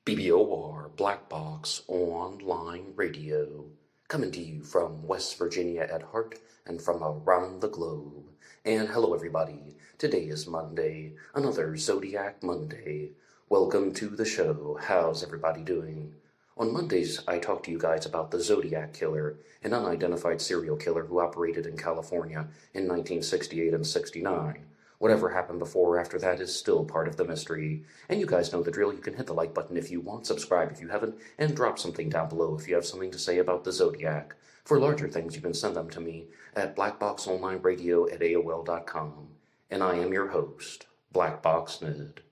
BBOR Black Box Online Radio, coming to you from West Virginia at heart and from around the globe. And hello everybody, today is Monday, another Zodiac Monday. Welcome to the show. How's everybody doing? On Mondays, I talk to you guys about the Zodiac Killer, an unidentified serial killer who operated in California in 1968 and 69. Whatever happened before or after that is still part of the mystery. And you guys know the drill. You can hit the like button if you want, subscribe if you haven't, and drop something down below if you have something to say about the Zodiac. For larger things, you can send them to me at blackboxonlineradio@aol.com. And I am your host, Box Ned.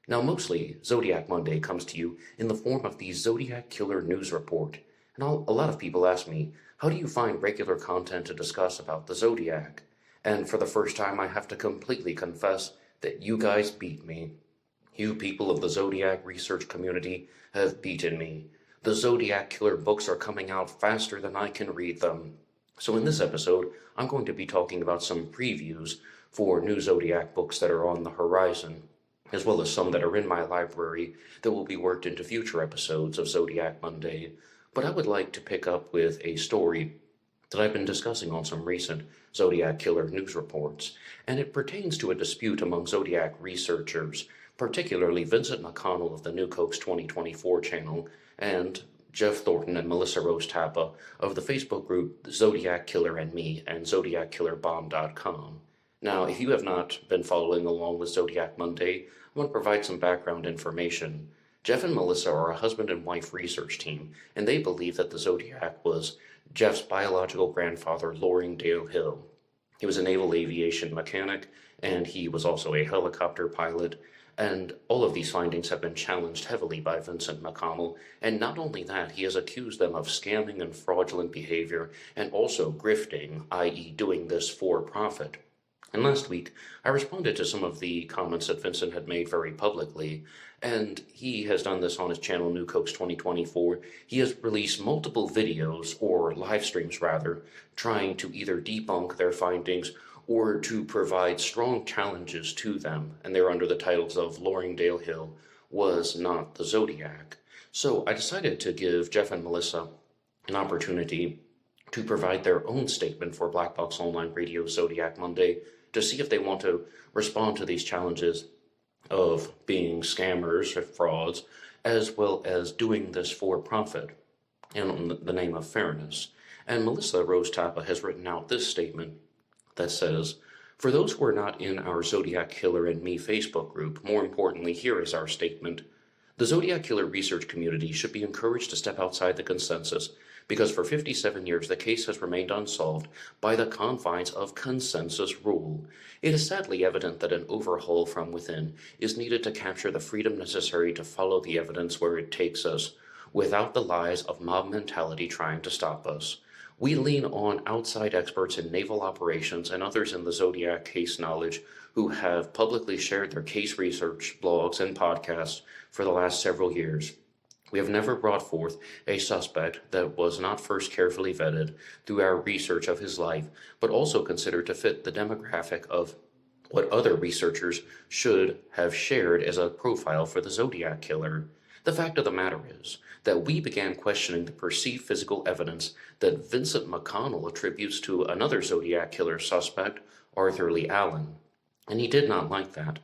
Now, mostly, Zodiac Monday comes to you in the form of the Zodiac Killer News Report. And a lot of people ask me, how do you find regular content to discuss about the Zodiac? And for the first time, I have to completely confess that you guys beat me. You people of the Zodiac research community have beaten me. The Zodiac Killer books are coming out faster than I can read them. So in this episode, I'm going to be talking about some previews for new Zodiac books that are on the horizon, as well as some that are in my library that will be worked into future episodes of Zodiac Monday. But I would like to pick up with a story that I've been discussing on some recent Zodiac Killer news reports, and it pertains to a dispute among Zodiac researchers, particularly Vincent McConnell of the New Cokes 2024 channel, and Jeff Thornton and Melissa Rose Tappa of the Facebook group Zodiac Killer and Me and ZodiacKillerBomb.com. Now, if you have not been following along with Zodiac Monday, I want to provide some background information. Jeff and Melissa are a husband and wife research team, and they believe that the Zodiac was Jeff's biological grandfather, Loring Dale Hill. He was a naval aviation mechanic, and he was also a helicopter pilot, and all of these findings have been challenged heavily by Vincent McConnell, and not only that, he has accused them of scamming and fraudulent behavior, and also grifting, i.e. doing this for profit. And last week, I responded to some of the comments that Vincent had made very publicly, and he has done this on his channel, New Cokes 2024. He has released multiple videos, or live streams rather, trying to either debunk their findings or to provide strong challenges to them, and they're under the titles of Loring Dale Hill was not the Zodiac. So I decided to give Jeff and Melissa an opportunity to provide their own statement for Black Box Online Radio Zodiac Monday, to see if they want to respond to these challenges of being scammers or frauds, as well as doing this for profit in the name of fairness. And Melissa Rose Tappa has written out this statement that says, for those who are not in our Zodiac Killer and Me Facebook group, more importantly, here is our statement. The Zodiac Killer research community should be encouraged to step outside the consensus, because for 57 years the case has remained unsolved by the confines of consensus rule. It is sadly evident that an overhaul from within is needed to capture the freedom necessary to follow the evidence where it takes us, without the lies of mob mentality trying to stop us. We lean on outside experts in naval operations and others in the Zodiac case knowledge who have publicly shared their case research, blogs, and podcasts for the last several years. We have never brought forth a suspect that was not first carefully vetted through our research of his life, but also considered to fit the demographic of what other researchers should have shared as a profile for the Zodiac Killer. The fact of the matter is that we began questioning the perceived physical evidence that Vincent McConnell attributes to another Zodiac Killer suspect, Arthur Lee Allen, and he did not like that.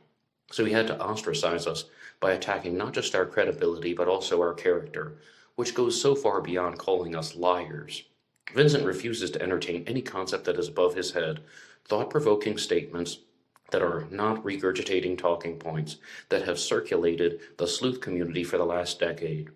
So he had to ostracize us by attacking not just our credibility, but also our character, which goes so far beyond calling us liars. Vincent refuses to entertain any concept that is above his head, thought-provoking statements that are not regurgitating talking points that have circulated the sleuth community for the last decade.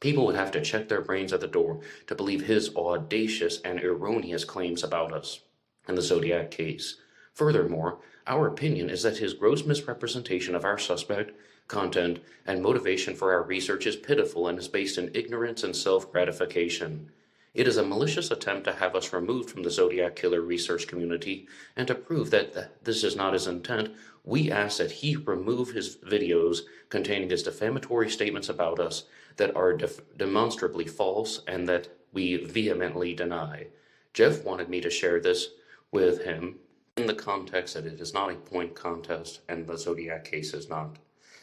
People would have to check their brains at the door to believe his audacious and erroneous claims about us in the Zodiac case. Furthermore, our opinion is that his gross misrepresentation of our suspect, content, and motivation for our research is pitiful and is based in ignorance and self-gratification. It is a malicious attempt to have us removed from the Zodiac Killer research community, and to prove that this is not his intent, we ask that he remove his videos containing his defamatory statements about us that are demonstrably false and that we vehemently deny. Jeff wanted me to share this with him in the context that it is not a point contest and the Zodiac case is not.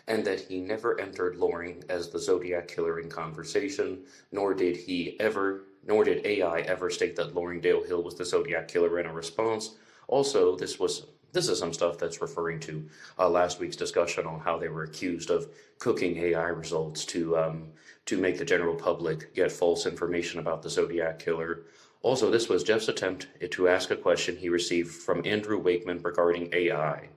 and that he never entered Loring as the Zodiac Killer in conversation, nor did AI ever state that Loring Dale Hill was the Zodiac Killer in a response. Also, this is some stuff that's referring to last week's discussion on how they were accused of cooking AI results to make the general public get false information about the Zodiac Killer. Also, this was Jeff's attempt to ask a question he received from Andrew Wakeman regarding AI.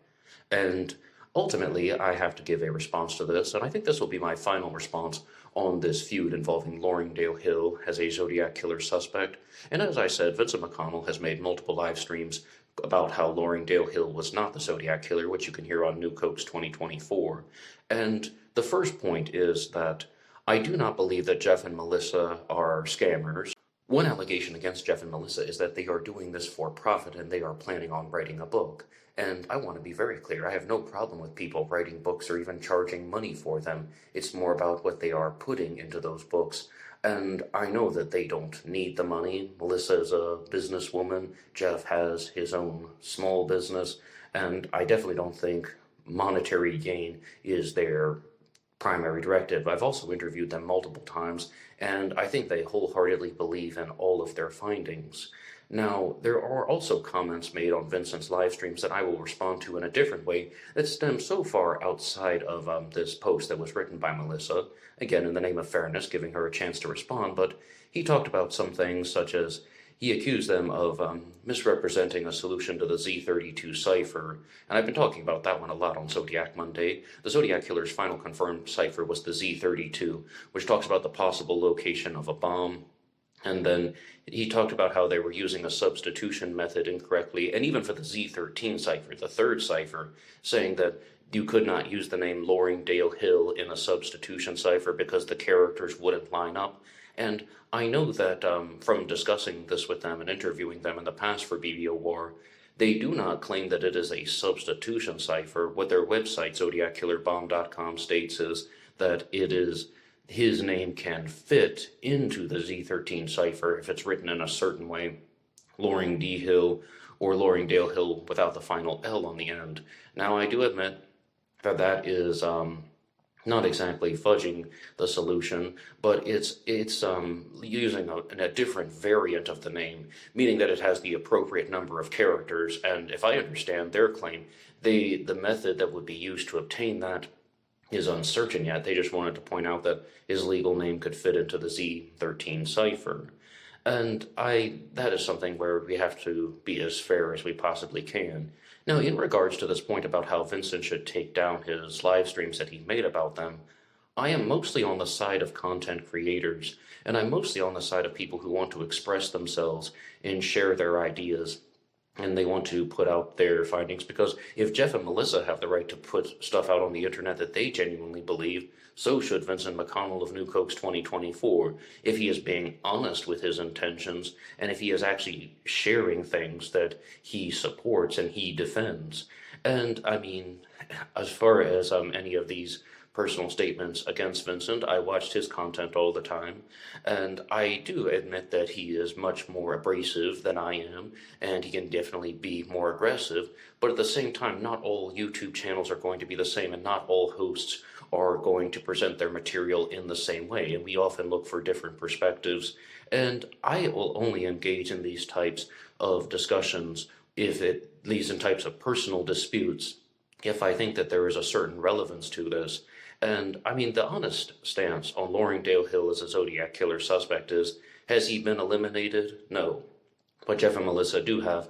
And ultimately, I have to give a response to this, and I think this will be my final response on this feud involving Loring Dale Hill as a Zodiac Killer suspect. And as I said, Vincent McConnell has made multiple live streams about how Loring Dale Hill was not the Zodiac Killer, which you can hear on New Cokes 2024. And the first point is that I do not believe that Jeff and Melissa are scammers. One allegation against Jeff and Melissa is that they are doing this for profit and they are planning on writing a book. And I want to be very clear, I have no problem with people writing books or even charging money for them. It's more about what they are putting into those books. And I know that they don't need the money. Melissa is a businesswoman. Jeff has his own small business. And I definitely don't think monetary gain is their primary directive. I've also interviewed them multiple times, and I think they wholeheartedly believe in all of their findings. Now, there are also comments made on Vincent's live streams that I will respond to in a different way that stem so far outside of this post that was written by Melissa, again in the name of fairness, giving her a chance to respond, but he talked about some things such as he accused them of misrepresenting a solution to the Z32 cipher, and I've been talking about that one a lot on Zodiac Monday. The Zodiac Killer's final confirmed cipher was the Z32, which talks about the possible location of a bomb. And then he talked about how they were using a substitution method incorrectly, and even for the Z13 cipher, the third cipher, saying that you could not use the name Loring Dale Hill in a substitution cipher because the characters wouldn't line up. And I know that from discussing this with them and interviewing them in the past for BBO War, they do not claim that it is a substitution cipher. What their website, ZodiacKillerBomb.com, states is that it is his name can fit into the Z13 cipher if it's written in a certain way, Loring D. Hill or Loring Dale Hill without the final L on the end. Now, I do admit that that is not exactly fudging the solution, but it's using a different variant of the name, meaning that it has the appropriate number of characters. And if I understand their claim, the method that would be used to obtain that is uncertain yet. They just wanted to point out that his legal name could fit into the Z13 cipher. And that is something where we have to be as fair as we possibly can. Now, in regards to this point about how Vincent should take down his live streams that he made about them, I am mostly on the side of content creators, and I'm mostly on the side of people who want to express themselves and share their ideas, and they want to put out their findings, because if Jeff and Melissa have the right to put stuff out on the internet that they genuinely believe, so should Vincent McConnell of New Cokes 2024, if he is being honest with his intentions, and if he is actually sharing things that he supports and he defends. And I mean, as far as any of these personal statements against Vincent, I watched his content all the time, and I do admit that he is much more abrasive than I am, and he can definitely be more aggressive, but at the same time, not all YouTube channels are going to be the same, and not all hosts are going to present their material in the same way, and we often look for different perspectives, and I will only engage in these types of discussions if it leads in types of personal disputes, if I think that there is a certain relevance to this. And I mean, the honest stance on Loring Dale Hill as a Zodiac Killer suspect is, has he been eliminated? No. But Jeff and Melissa do have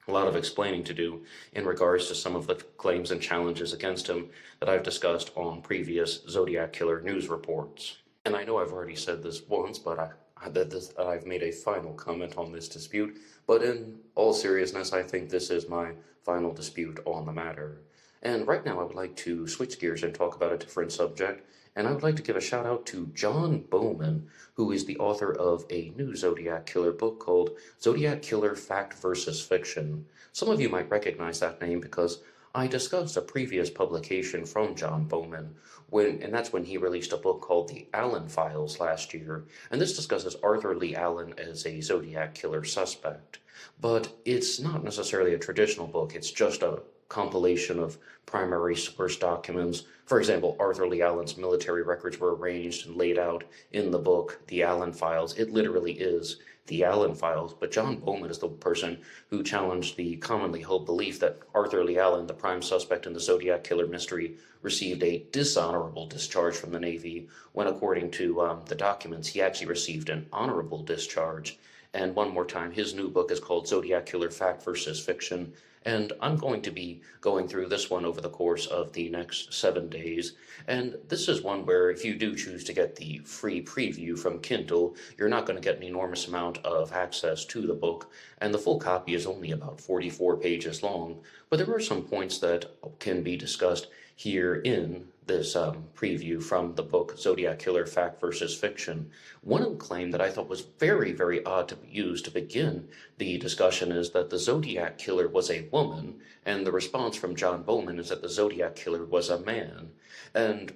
a lot of explaining to do in regards to some of the claims and challenges against him that I've discussed on previous Zodiac Killer news reports. And I know I've already said this once, but I've made a final comment on this dispute. But in all seriousness, I think this is my final dispute on the matter. And right now I would like to switch gears and talk about a different subject, and I would like to give a shout out to John Bowman, who is the author of a new Zodiac Killer book called Zodiac Killer Fact versus Fiction. Some of you might recognize that name because I discussed a previous publication from John Bowman, and that's when he released a book called The Allen Files last year, and this discusses Arthur Lee Allen as a Zodiac Killer suspect. But it's not necessarily a traditional book, it's just a compilation of primary source documents. For example, Arthur Lee Allen's military records were arranged and laid out in the book, The Allen Files. It literally is the Allen Files, but John Bowman is the person who challenged the commonly held belief that Arthur Lee Allen, the prime suspect in the Zodiac Killer mystery, received a dishonorable discharge from the Navy, when according to the documents, he actually received an honorable discharge. And one more time, his new book is called Zodiac Killer, Fact versus Fiction, and I'm going to be going through this one over the course of the next 7 days. And this is one where if you do choose to get the free preview from Kindle, you're not going to get an enormous amount of access to the book, and the full copy is only about 44 pages long. But there are some points that can be discussed here in this preview from the book Zodiac Killer, Fact versus Fiction. One claim that I thought was very, very odd to use to begin the discussion is that the Zodiac Killer was a woman, and the response from John Bowman is that the Zodiac Killer was a man. And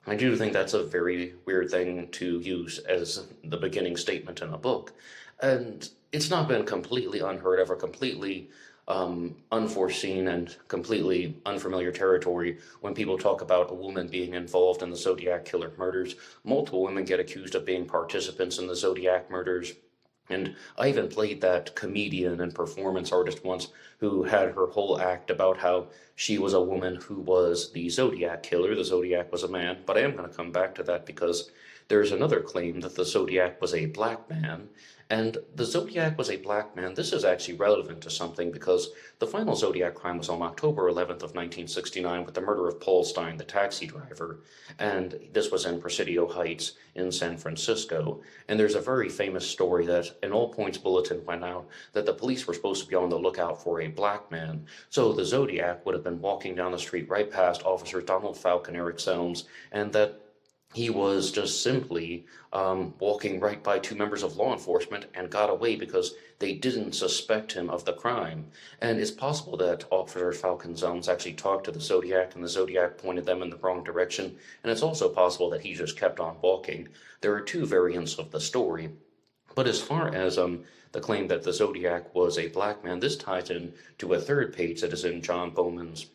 I do think that's a very weird thing to use as the beginning statement in a book. And it's not been completely unheard of or completely unforeseen and completely unfamiliar territory when people talk about a woman being involved in the Zodiac Killer murders. Multiple women get accused of being participants in the Zodiac murders. And I even played that comedian and performance artist once who had her whole act about how she was a woman who was the Zodiac Killer. The Zodiac was a man. But I am going to come back to that because there's another claim that the Zodiac was a black man. And the Zodiac was a black man. This is actually relevant to something because the final Zodiac crime was on October 11th of 1969 with the murder of Paul Stine, the taxi driver. And this was in Presidio Heights in San Francisco. And there's a very famous story that an all points bulletin went out that the police were supposed to be on the lookout for a black man. So the Zodiac would have been walking down the street right past Officers Donald Falk and Eric Selms, and that he was just simply walking right by two members of law enforcement and got away because they didn't suspect him of the crime. And it's possible that Officer Falcon Zones actually talked to the Zodiac and the Zodiac pointed them in the wrong direction. And it's also possible that he just kept on walking. There are two variants of the story. But as far as the claim that the Zodiac was a black man, this ties in to a third page that is in John Bowman's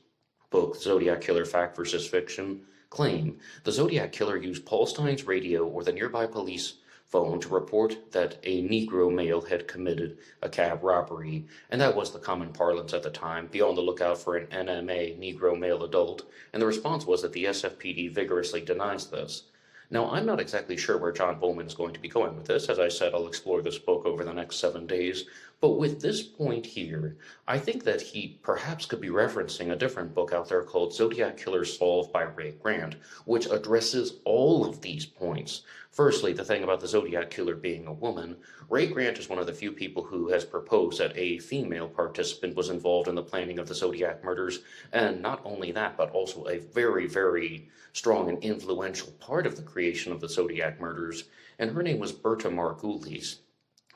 book, Zodiac Killer, Fact versus Fiction. Claim the Zodiac Killer used Paul Stine's radio or the nearby police phone to report that a Negro male had committed a cab robbery, and that was the common parlance at the time. Be on the lookout for an NMA, Negro male adult, and the response was that the SFPD vigorously denies this. Now, I'm not exactly sure where John Bowman is going to be going with this. As I said, I'll explore this book over the next 7 days. But with this point here, I think that he perhaps could be referencing a different book out there called Zodiac Killer Solved by Ray Grant, which addresses all of these points. Firstly, the thing about the Zodiac Killer being a woman. Ray Grant is one of the few people who has proposed that a female participant was involved in the planning of the Zodiac murders. And not only that, but also a very, very strong and influential part of the creation of the Zodiac murders. And her name was Berta Margulies.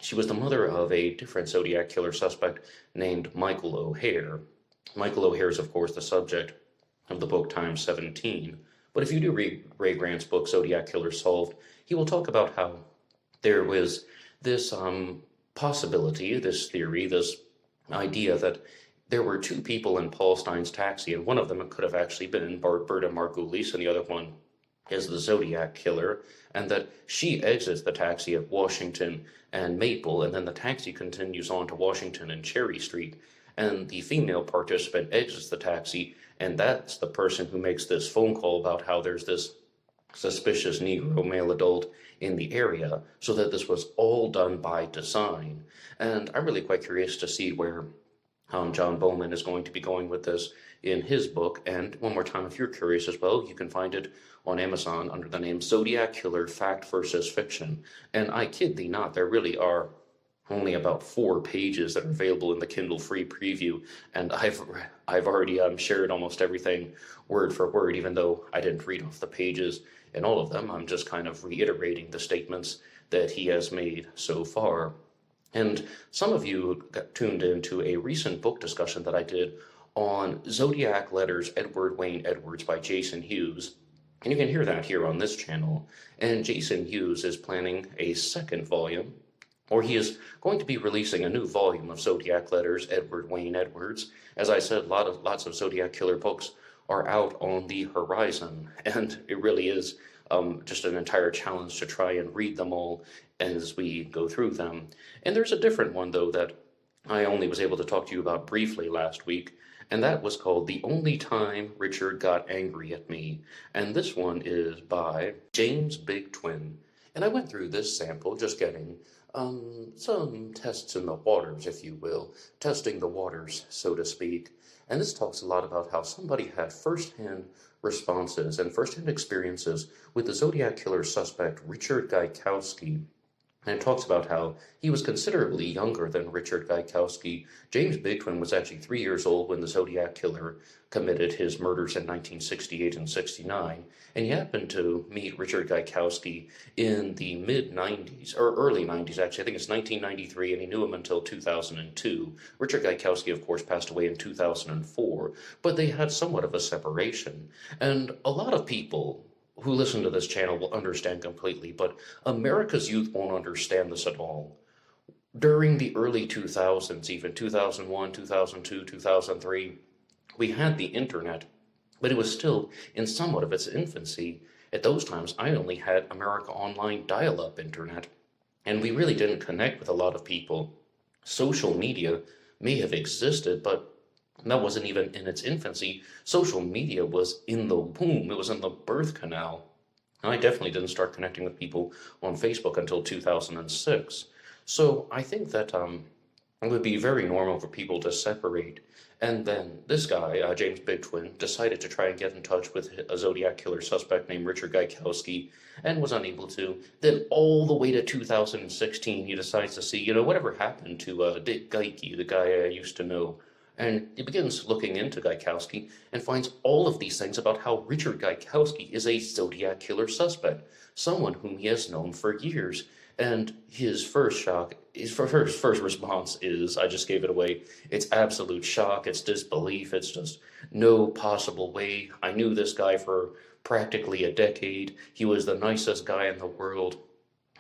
She was the mother of a different Zodiac Killer suspect named Michael O'Hare. Michael O'Hare is, of course, the subject of the book Times 17. But if you do read Ray Grant's book, Zodiac Killer Solved, he will talk about how there was this possibility, this theory, this idea that there were two people in Paul Stine's taxi, and one of them could have actually been Berta Margulies, and the other one is the Zodiac Killer, and that she exits the taxi at Washington and Maple, and then the taxi continues on to Washington and Cherry Street, and the female participant exits the taxi, and that's the person who makes this phone call about how there's this suspicious Negro male adult in the area, so that this was all done by design. And I'm really quite curious to see where John Bowman is going to be going with this in his book. And one more time, if you're curious as well, you can find it on Amazon under the name Zodiac Killer, Fact versus Fiction. And I kid thee not, there really are only about 4 pages that are available in the Kindle free preview, and I've already shared almost everything word for word, even though I didn't read off the pages in all of them. I'm just kind of reiterating the statements that he has made so far. And some of you got tuned into a recent book discussion that I did on Zodiac Letters, Edward Wayne Edwards by Jason Hughes. And you can hear that here on this channel. And Jason Hughes is planning a second volume or he is going to be releasing a new volume of Zodiac letters, Edward Wayne Edwards. As I said, lots of Zodiac Killer books are out on the horizon, and it really is just an entire challenge to try and read them all as we go through them. And there's a different one, though, that I only was able to talk to you about briefly last week, and that was called The Only Time Richard Got Angry at Me. And this one is by James Big Twin. And I went through this sample just getting some tests in the waters, if you will, testing the waters, so to speak. And this talks a lot about how somebody had firsthand responses and firsthand experiences with the Zodiac Killer suspect, Richard Gaikowski. And it talks about how he was considerably younger than Richard Gaikowski. James Big Twin was actually 3 years old when the Zodiac Killer committed his murders in 1968 and 69. And he happened to meet Richard Gaikowski in the mid-90s, or early 90s actually. I think it's 1993, and he knew him until 2002. Richard Gaikowski, of course, passed away in 2004, but they had somewhat of a separation. And a lot of people who listen to this channel will understand completely, but America's youth won't understand this at all. During the early 2000s, even 2001, 2002, 2003, we had the internet, but it was still in somewhat of its infancy. At those times, I only had America Online dial-up internet, and we really didn't connect with a lot of people. Social media may have existed, but that wasn't even in its infancy. Social media was in the womb. It was in the birth canal. And I definitely didn't start connecting with people on Facebook until 2006. So I think that it would be very normal for people to separate. And then this guy, James Big Twin, decided to try and get in touch with a Zodiac Killer suspect named Richard Gaikowski and was unable to. Then all the way to 2016, he decides to see, whatever happened to Dick Gaike, the guy I used to know. And he begins looking into Gaikowski and finds all of these things about how Richard Gaikowski is a Zodiac Killer suspect, someone whom he has known for years. And his first response is, I just gave it away, it's absolute shock, it's disbelief, it's just no possible way. I knew this guy for practically a decade. He was the nicest guy in the world.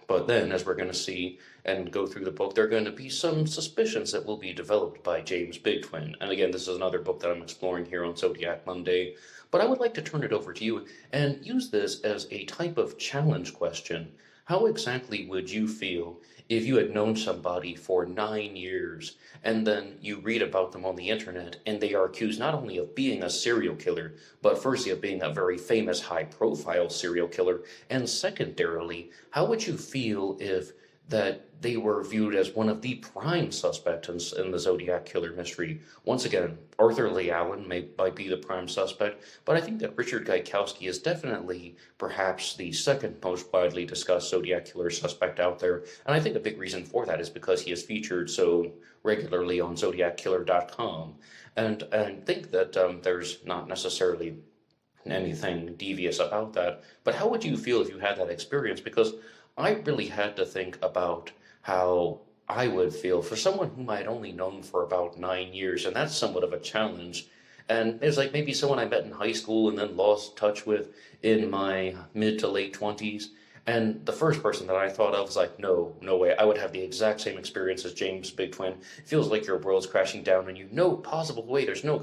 But then, as we're going to see and go through the book, there are going to be some suspicions that will be developed by James Big Twin. And again, this is another book that I'm exploring here on Zodiac Monday. But I would like to turn it over to you and use this as a type of challenge question. How exactly would you feel if you had known somebody for 9 years and then you read about them on the internet and they are accused not only of being a serial killer, but firstly of being a very famous high-profile serial killer, and secondarily, how would you feel if that they were viewed as one of the prime suspects in the Zodiac Killer mystery? Once again, Arthur Lee Allen might be the prime suspect, but I think that Richard Gaikowski is definitely perhaps the second most widely discussed Zodiac Killer suspect out there, and I think a big reason for that is because he is featured so regularly on ZodiacKiller.com, and I think that there's not necessarily anything devious about that, but how would you feel if you had that experience? Because I really had to think about how I would feel for someone whom I had only known for about 9 years, and that's somewhat of a challenge. And it's like maybe someone I met in high school and then lost touch with in my mid to late 20s. And the first person that I thought of was like, no way. I would have the exact same experience as James Big Twin. It feels like your world's crashing down on you. No possible way. There's no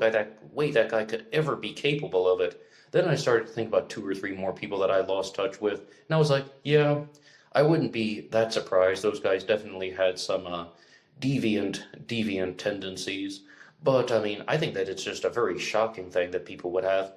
way that guy could ever be capable of it. Then I started to think about 2 or 3 more people that I lost touch with. And I was like, yeah, I wouldn't be that surprised. Those guys definitely had some deviant tendencies. But, I mean, I think that it's just a very shocking thing that people would have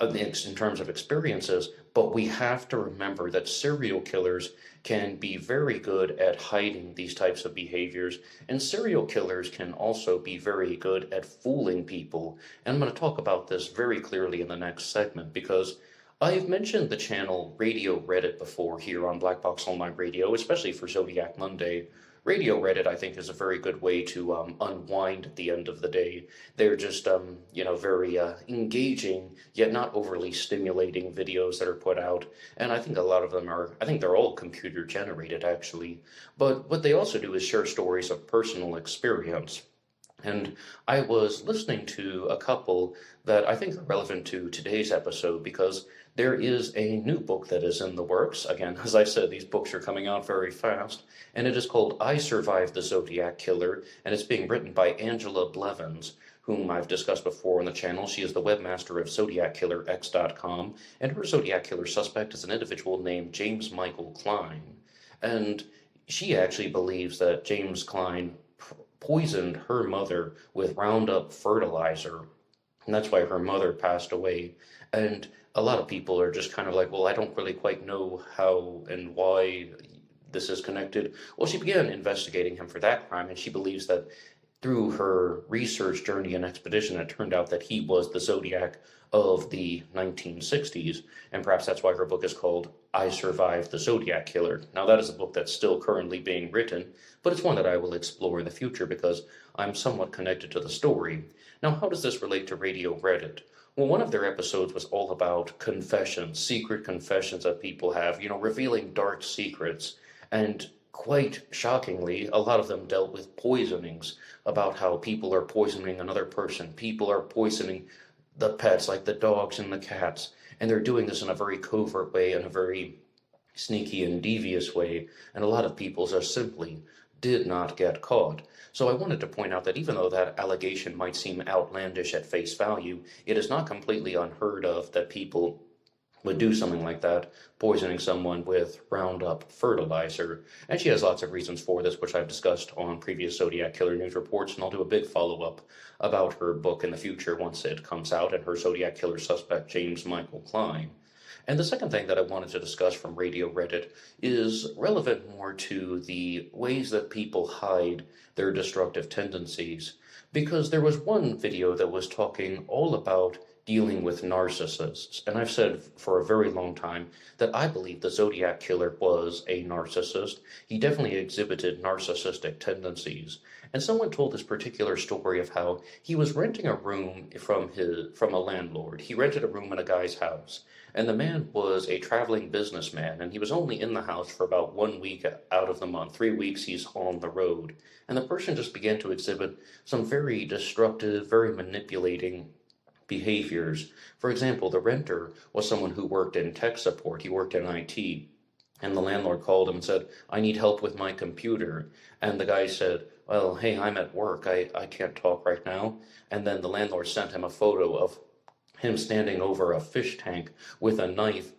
in terms of experiences. But we have to remember that serial killers can be very good at hiding these types of behaviors. And serial killers can also be very good at fooling people. And I'm going to talk about this very clearly in the next segment, because I've mentioned the channel Radio Reddit before here on Black Box Online Radio, especially for Zodiac Monday. Radio Reddit, I think, is a very good way to unwind at the end of the day. They're just, very engaging, yet not overly stimulating videos that are put out. And I think a lot of them I think they're all computer generated, actually. But what they also do is share stories of personal experience. And I was listening to a couple that I think are relevant to today's episode, because there is a new book that is in the works. Again, as I said, these books are coming out very fast, and it is called I Survived the Zodiac Killer, and it's being written by Angela Blevins, whom I've discussed before on the channel. She is the webmaster of ZodiacKillerX.com, and her Zodiac Killer suspect is an individual named James Michael Klein. And she actually believes that James Klein poisoned her mother with Roundup fertilizer, and that's why her mother passed away. And a lot of people are just kind of like, well, I don't really quite know how and why this is connected. Well, she began investigating him for that crime, and she believes that through her research journey and expedition, it turned out that he was the Zodiac of the 1960s, and perhaps that's why her book is called I Survived the Zodiac Killer. Now, that is a book that's still currently being written, but it's one that I will explore in the future because I'm somewhat connected to the story. Now, how does this relate to Radio Reddit? Well, one of their episodes was all about confessions, secret confessions that people have, revealing dark secrets, and quite shockingly, a lot of them dealt with poisonings, about how people are poisoning another person. People are poisoning the pets, like the dogs and the cats, and they're doing this in a very covert way, in a very sneaky and devious way, and a lot of people just simply did not get caught. So I wanted to point out that even though that allegation might seem outlandish at face value, it is not completely unheard of that people would do something like that, poisoning someone with Roundup fertilizer. And she has lots of reasons for this, which I've discussed on previous Zodiac Killer news reports, and I'll do a big follow-up about her book in the future once it comes out, and her Zodiac Killer suspect, James Michael Klein. And the second thing that I wanted to discuss from Radio Reddit is relevant more to the ways that people hide their destructive tendencies, because there was one video that was talking all about dealing with narcissists. And I've said for a very long time that I believe the Zodiac Killer was a narcissist. He definitely exhibited narcissistic tendencies. And someone told this particular story of how he was renting a room from a landlord. He rented a room in a guy's house. And the man was a traveling businessman, and he was only in the house for about 1 week out of the month. 3 weeks he's on the road. And the person just began to exhibit some very destructive, very manipulating behaviors. For example, the renter was someone who worked in tech support. He worked in IT. And the landlord called him and said, I need help with my computer. And the guy said, well, hey, I'm at work. I can't talk right now. And then the landlord sent him a photo of him standing over a fish tank with a knife,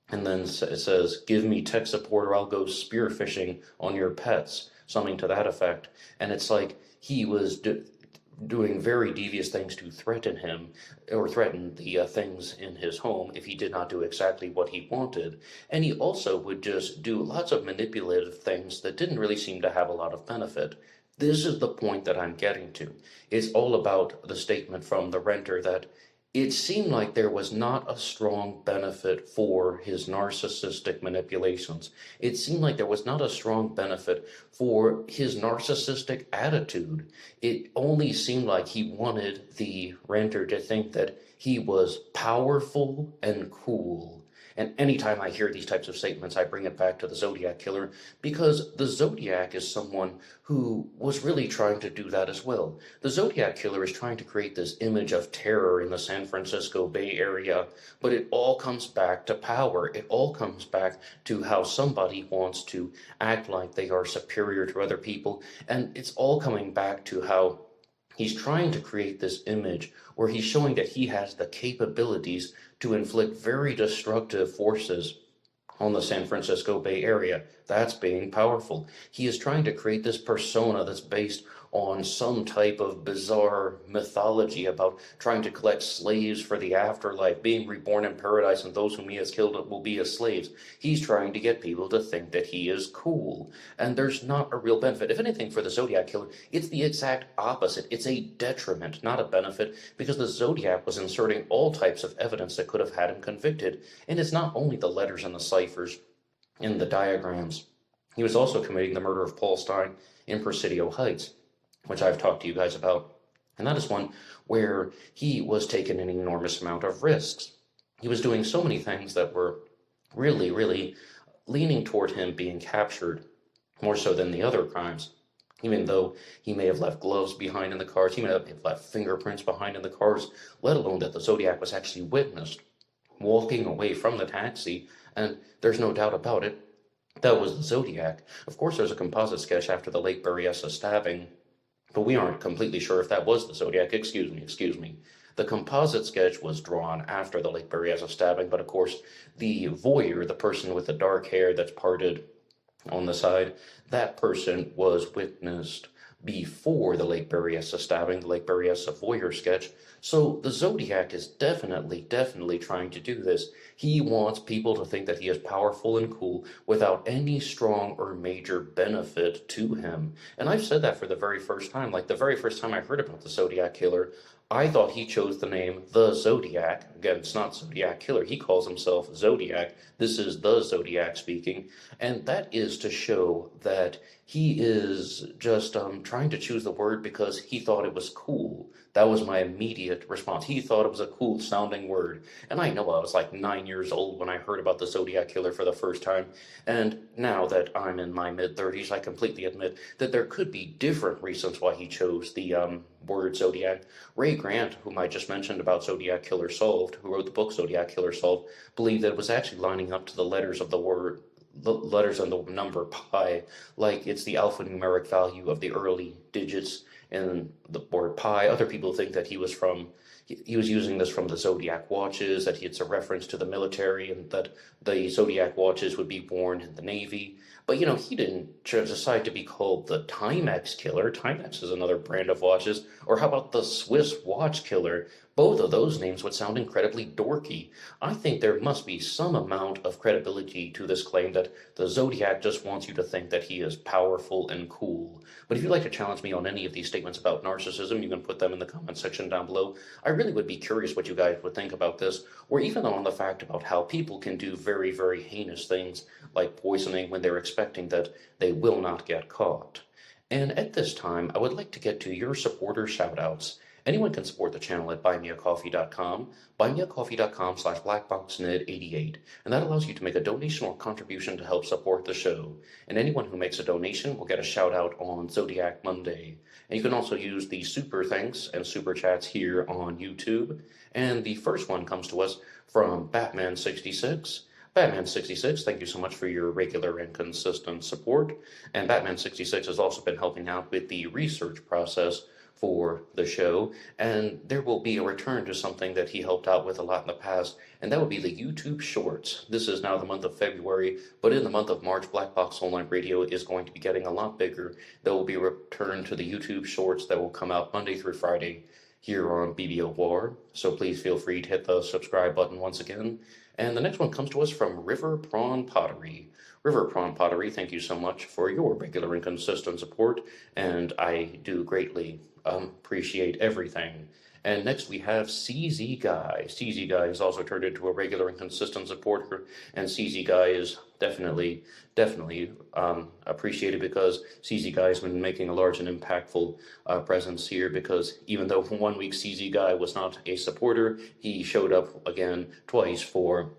and then it says, give me tech support or I'll go spearfishing on your pets, something to that effect. And it's like he was doing very devious things to threaten him, or threaten the things in his home if he did not do exactly what he wanted. And he also would just do lots of manipulative things that didn't really seem to have a lot of benefit. This is the point that I'm getting to. It's all about the statement from the renter that it seemed like there was not a strong benefit for his narcissistic manipulations. It seemed like there was not a strong benefit for his narcissistic attitude. It only seemed like he wanted the renter to think that he was powerful and cool. And anytime I hear these types of statements, I bring it back to the Zodiac Killer, because the Zodiac is someone who was really trying to do that as well. The Zodiac Killer is trying to create this image of terror in the San Francisco Bay Area, but it all comes back to power. It all comes back to how somebody wants to act like they are superior to other people, and it's all coming back to how he's trying to create this image where he's showing that he has the capabilities to inflict very destructive forces on the San Francisco Bay Area. That's being powerful. He is trying to create this persona that's based on some type of bizarre mythology about trying to collect slaves for the afterlife, being reborn in paradise, and those whom he has killed will be his slaves. He's trying to get people to think that he is cool, and there's not a real benefit. If anything, for the Zodiac Killer, it's the exact opposite. It's a detriment, not a benefit, because the Zodiac was inserting all types of evidence that could have had him convicted. And it's not only the letters and the ciphers and the diagrams. He was also committing the murder of Paul Stein in Presidio Heights, which I've talked to you guys about. And that is one where he was taking an enormous amount of risks. He was doing so many things that were really, really leaning toward him being captured, more so than the other crimes. Even though he may have left gloves behind in the cars, he may have left fingerprints behind in the cars, let alone that the Zodiac was actually witnessed walking away from the taxi, and there's no doubt about it, that was the Zodiac. Of course, there's a composite sketch after the Lake Berryessa stabbing, but we aren't completely sure if that was the Zodiac. Excuse me. The composite sketch was drawn after the Lake Berryessa stabbing, but of course, the voyeur, the person with the dark hair that's parted on the side, that person was witnessed before the Lake Berryessa stabbing, the Lake Berryessa voyeur sketch. So the Zodiac is definitely trying to do this. He wants people to think that he is powerful and cool without any strong or major benefit to him. And I've said that for the very first time. Like the very first time I heard about the Zodiac Killer, I thought he chose the name The Zodiac. Again, it's not Zodiac Killer. He calls himself Zodiac. This is the Zodiac speaking. And that is to show that he is just trying to choose the word because he thought it was cool. That was my immediate response. He thought it was a cool sounding word. And I know I was like 9 years old when I heard about the Zodiac Killer for the first time. And now that I'm in my mid-30s, I completely admit that there could be different reasons why he chose the word Zodiac. Ray Grant, whom I just mentioned about Zodiac Killer Solved, who wrote the book Zodiac Killer Solved, believed that it was actually lining up to the letters of the word, the letters and the number pi, like it's the alphanumeric value of the early digits in the word pi. Other people think that he was using this from the Zodiac watches, that it's a reference to the military, and that the Zodiac watches would be worn in the Navy. But, you know, he didn't decide to be called the Timex Killer. Timex is another brand of watches. Or how about the Swiss Watch Killer? Both of those names would sound incredibly dorky. I think there must be some amount of credibility to this claim that the Zodiac just wants you to think that he is powerful and cool. But if you'd like to challenge me on any of these statements about narcissism, you can put them in the comment section down below. I really would be curious what you guys would think about this, or even on the fact about how people can do very heinous things like poisoning when they're expecting that they will not get caught. And at this time, I would like to get to your supporter shoutouts. Anyone can support the channel at buymeacoffee.com, buymeacoffee.com/blackboxned88, and that allows you to make a donation or contribution to help support the show. And anyone who makes a donation will get a shout out on Zodiac Monday. And you can also use the super thanks and super chats here on YouTube. And the first one comes to us from Batman66. Batman66, thank you so much for your regular and consistent support. And Batman66 has also been helping out with the research process for the show, and there will be a return to something that he helped out with a lot in the past, and that would be the YouTube Shorts. This is now the month of February, but in the month of March, Black Box Online Radio is going to be getting a lot bigger. There will be a return to the YouTube Shorts that will come out Monday through Friday here on BBOWAR, so please feel free to hit the subscribe button once again. And the next one comes to us from River Prawn Pottery. River Prawn Pottery, thank you so much for your regular and consistent support, and I do greatly appreciate everything. And next we have CZ Guy. CZ Guy has also turned into a regular and consistent supporter, and CZ Guy is definitely appreciated because CZ Guy has been making a large and impactful presence here, because even though 1 week CZ Guy was not a supporter, he showed up again twice for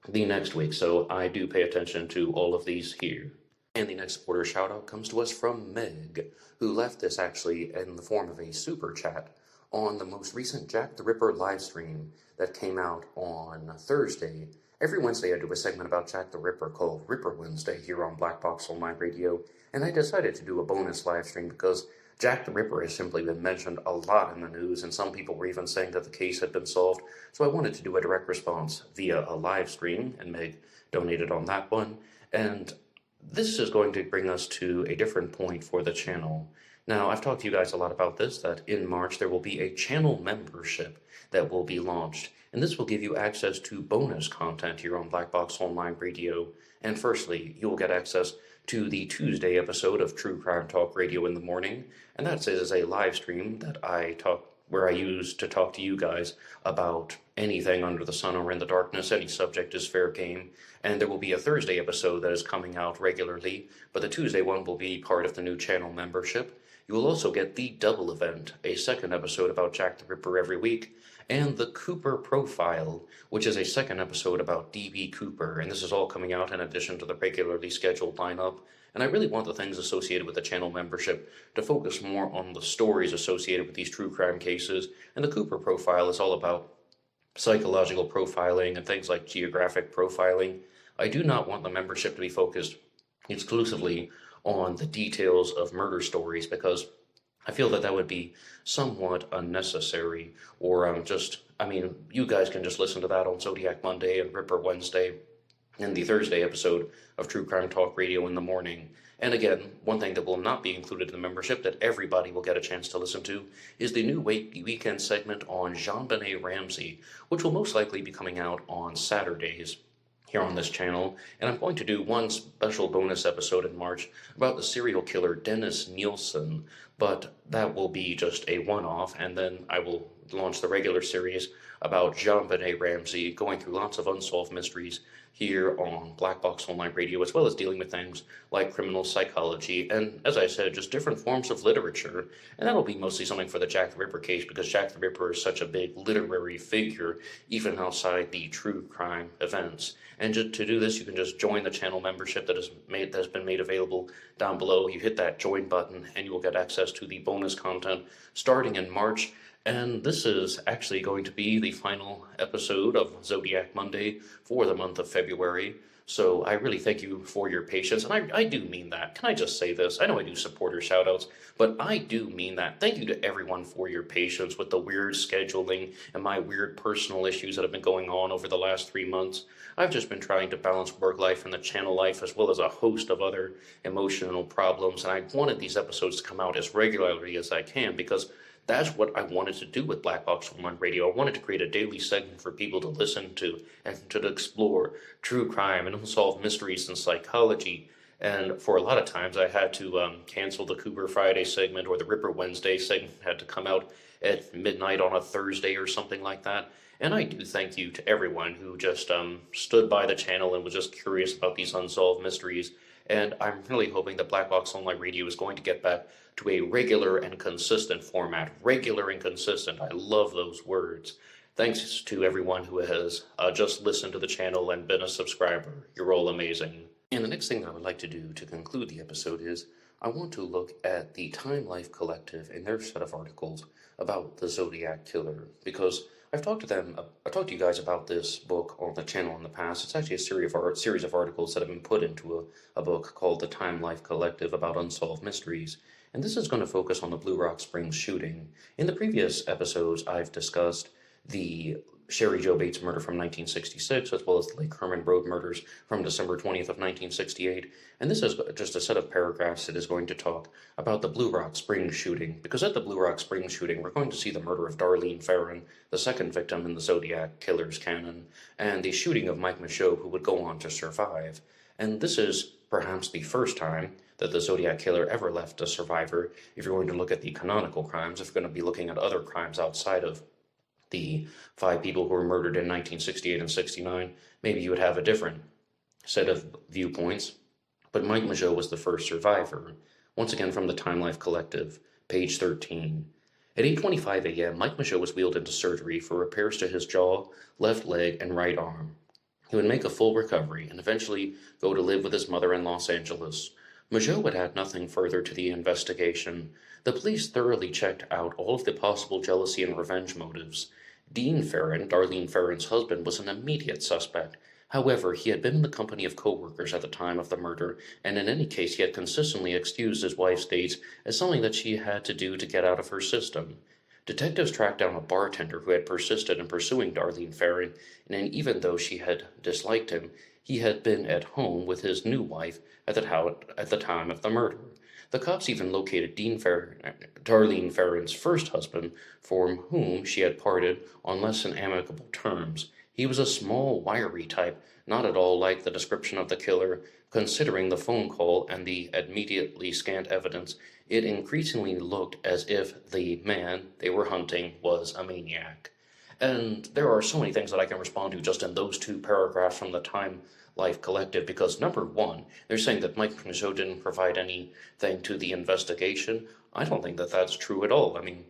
the next week. So I do pay attention to all of these here. And the next supporter shout out comes to us from Meg, who left this actually in the form of a super chat on the most recent Jack the Ripper live stream that came out on Thursday. Every Wednesday I do a segment about Jack the Ripper called Ripper Wednesday here on Black Box Online Radio, and I decided to do a bonus live stream because Jack the Ripper has simply been mentioned a lot in the news, and some people were even saying that the case had been solved, so I wanted to do a direct response via a live stream, and Meg donated on that one. And this is going to bring us to a different point for the channel. Now, I've talked to you guys a lot about this, that in March there will be a channel membership that will be launched, and this will give you access to bonus content here on Black Box Online Radio. And firstly, you will get access to the Tuesday episode of True Crime Talk Radio in the morning, and that is a live stream that where I use to talk to you guys about anything under the sun or in the darkness. Any subject is fair game. And there will be a Thursday episode that is coming out regularly, but the Tuesday one will be part of the new channel membership. You will also get the double event, a second episode about Jack the Ripper every week, and the Cooper Profile, which is a second episode about D.B. Cooper. And this is all coming out in addition to the regularly scheduled lineup. And I really want the things associated with the channel membership to focus more on the stories associated with these true crime cases. And the Cooper Profile is all about psychological profiling and things like geographic profiling. I do not want the membership to be focused exclusively on the details of murder stories because I feel that that would be somewhat unnecessary. Or you guys can just listen to that on Zodiac Monday and Ripper Wednesday and the Thursday episode of True Crime Talk Radio in the morning. And again, one thing that will not be included in the membership that everybody will get a chance to listen to is the new weekend segment on JonBenet Ramsey, which will most likely be coming out on Saturdays here on this channel. And I'm going to do one special bonus episode in March about the serial killer Dennis Nielsen, but that will be just a one-off, and then I will launch the regular series about JonBenet Ramsey, going through lots of unsolved mysteries here on Black Box Online Radio, as well as dealing with things like criminal psychology and, as I said, just different forms of literature. And that'll be mostly something for the Jack the Ripper case, because Jack the Ripper is such a big literary figure, even outside the true crime events. And to do this, you can just join the channel membership that has been made available down below. You hit that join button, and you will get access to the bonus content starting in March. And this is actually going to be the final episode of Zodiac Monday for the month of February. So I really thank you for your patience, and I do mean that. Can I just say this? I know I do supporter shoutouts, but I do mean that. Thank you to everyone for your patience with the weird scheduling and my weird personal issues that have been going on over the last 3 months. I've just been trying to balance work life and the channel life, as well as a host of other emotional problems, and I wanted these episodes to come out as regularly as I can, because that's what I wanted to do with Black Box Online Radio. I wanted to create a daily segment for people to listen to and to explore true crime and unsolved mysteries and psychology. And for a lot of times, I had to cancel the Cooper Friday segment, or the Ripper Wednesday segment had to come out at midnight on a Thursday or something like that. And I do thank you to everyone who just stood by the channel and was just curious about these unsolved mysteries. And I'm really hoping that Black Box Online Radio is going to get back to a regular and consistent format. Regular and consistent. I love those words. Thanks to everyone who has just listened to the channel and been a subscriber. You're all amazing. And the next thing I would like to do to conclude the episode is I want to look at the Time Life Collective and their set of articles about the Zodiac Killer, because I've talked to you guys about this book on the channel in the past. It's actually a series of articles that have been put into a book called The Time Life Collective about unsolved mysteries. And this is going to focus on the Blue Rock Springs shooting. In the previous episodes, I've discussed the Sherry Jo Bates murder from 1966, as well as the Lake Herman Road murders from December 20th of 1968. And this is just a set of paragraphs that is going to talk about the Blue Rock Springs shooting, because at the Blue Rock Springs shooting, we're going to see the murder of Darlene Ferrin, the second victim in the Zodiac Killer's canon, and the shooting of Mike Michaud, who would go on to survive. And this is perhaps the first time that the Zodiac Killer ever left a survivor. If you're going to look at the canonical crimes, if you're going to be looking at other crimes outside of the 5 people who were murdered in 1968 and 69, maybe you would have a different set of viewpoints. But Mike Michaud was the first survivor. Once again from the Time Life Collective, page 13. At 8:25 a.m., Mike Michaud was wheeled into surgery for repairs to his jaw, left leg, and right arm. He would make a full recovery and eventually go to live with his mother in Los Angeles. Michaud would add nothing further to the investigation. The police thoroughly checked out all of the possible jealousy and revenge motives. Dean Ferrin, Darlene Ferrin's husband, was an immediate suspect. However, he had been in the company of co-workers at the time of the murder, and in any case he had consistently excused his wife's dates as something that she had to do to get out of her system. Detectives tracked down a bartender who had persisted in pursuing Darlene Ferrin, and even though she had disliked him, he had been at home with his new wife at the time of the murder. The cops even located Darlene Ferrin's first husband, from whom she had parted on less than amicable terms. He was a small, wiry type, not at all like the description of the killer. Considering the phone call and the immediately scant evidence, it increasingly looked as if the man they were hunting was a maniac. And there are so many things that I can respond to just in those 2 paragraphs from the Time Life Collective, because number one, they're saying that Mike Michaud didn't provide anything to the investigation. I don't think that that's true at all. I mean,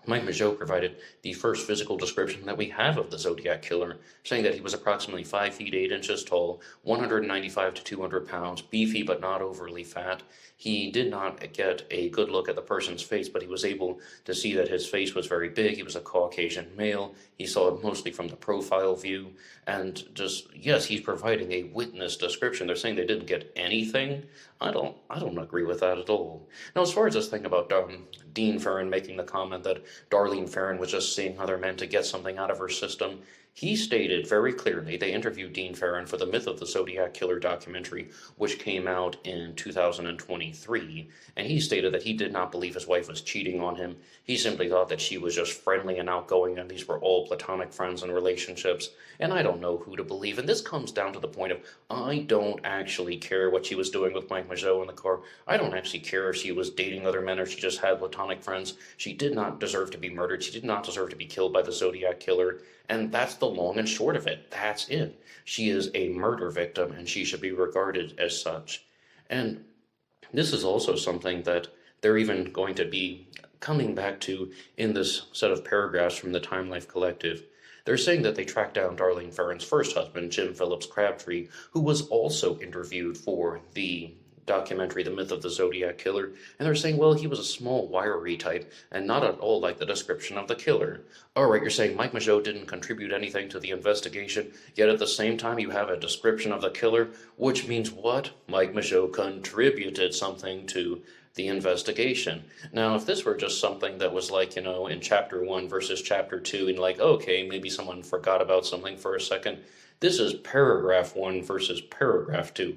Mike Mageau provided the first physical description that we have of the Zodiac Killer, saying that he was approximately 5 feet 8 inches tall, 195 to 200 pounds, beefy but not overly fat. He did not get a good look at the person's face, but he was able to see that his face was very big. He was a Caucasian male. He saw it mostly from the profile view. And just, yes, he's providing a witness description. They're saying they didn't get anything. I don't agree with that at all. Now, as far as this thing about Dean Farron making the comment that Darlene Farron was just seeing other men to get something out of her system, he stated very clearly, they interviewed Dean Farron for the Myth of the Zodiac Killer documentary, which came out in 2023, and he stated that he did not believe his wife was cheating on him. He simply thought that she was just friendly and outgoing, and these were all platonic friends and relationships, and I don't know who to believe. And this comes down to the point of, I don't actually care what she was doing with Mike Mageau in the car. I don't actually care if she was dating other men or she just had platonic friends. She did not deserve to be murdered. She did not deserve to be killed by the Zodiac Killer. And that's the long and short of it. That's it. She is a murder victim, and she should be regarded as such. And this is also something that they're even going to be coming back to in this set of paragraphs from the Time Life Collective. They're saying that they tracked down Darlene Farron's first husband, Jim Phillips Crabtree, who was also interviewed for the documentary, The Myth of the Zodiac Killer, and they're saying, well, he was a small, wiry type, and not at all like the description of the killer. Alright, you're saying Mike Mageau didn't contribute anything to the investigation, yet at the same time you have a description of the killer, which means what? Mike Mageau contributed something to the investigation. Now, if this were just something that was like, in chapter 1 versus chapter 2, and like, okay, maybe someone forgot about something for a second, this is paragraph 1 versus paragraph 2.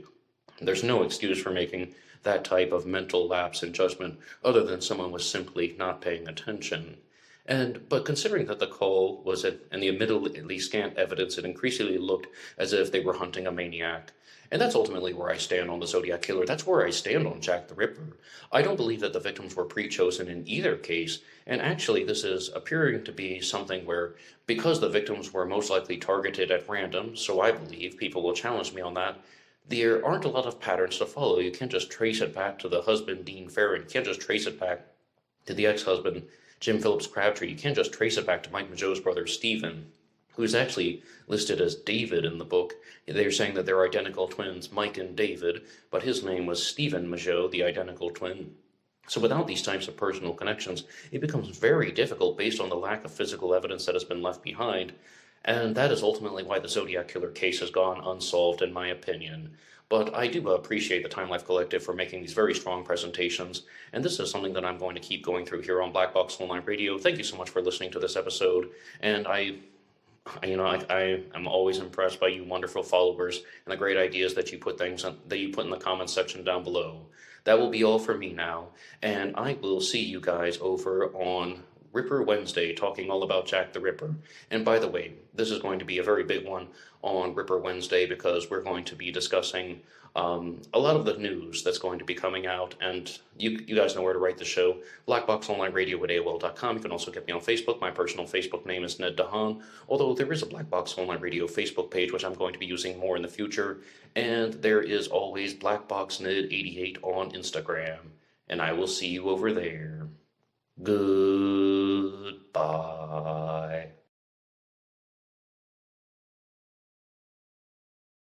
There's no excuse for making that type of mental lapse in judgment other than someone was simply not paying attention. But considering that the call was and the admittedly scant evidence, it increasingly looked as if they were hunting a maniac. And that's ultimately where I stand on the Zodiac Killer. That's where I stand on Jack the Ripper. I don't believe that the victims were pre-chosen in either case, and actually this is appearing to be something where, because the victims were most likely targeted at random, so I believe, people will challenge me on that, there aren't a lot of patterns to follow. You can't just trace it back to the husband, Dean Farron. You can't just trace it back to the ex-husband, Jim Phillips Crabtree. You can't just trace it back to Mike Mageau's brother, Stephen, who's actually listed as David in the book. They're saying that they're identical twins, Mike and David, but his name was Stephen Mageau, the identical twin. So without these types of personal connections, it becomes very difficult based on the lack of physical evidence that has been left behind. And that is ultimately why the Zodiac Killer case has gone unsolved, in my opinion. But I do appreciate the Time Life Collective for making these very strong presentations, and this is something that I'm going to keep going through here on Black Box Online Radio. Thank you so much for listening to this episode, and I am always impressed by you wonderful followers and the great ideas that you put in the comments section down below. That will be all for me now, and I will see you guys over on Ripper Wednesday, talking all about Jack the Ripper. And by the way, this is going to be a very big one on Ripper Wednesday because we're going to be discussing a lot of the news that's going to be coming out, and you guys know where to write the show, blackboxonlineradio@AOL.com. You can also get me on Facebook. My personal Facebook name is Ned DeHaan, although there is a Black Box Online Radio Facebook page, which I'm going to be using more in the future, and there is always BlackBoxNed88 on Instagram, and I will see you over there. Goodbye.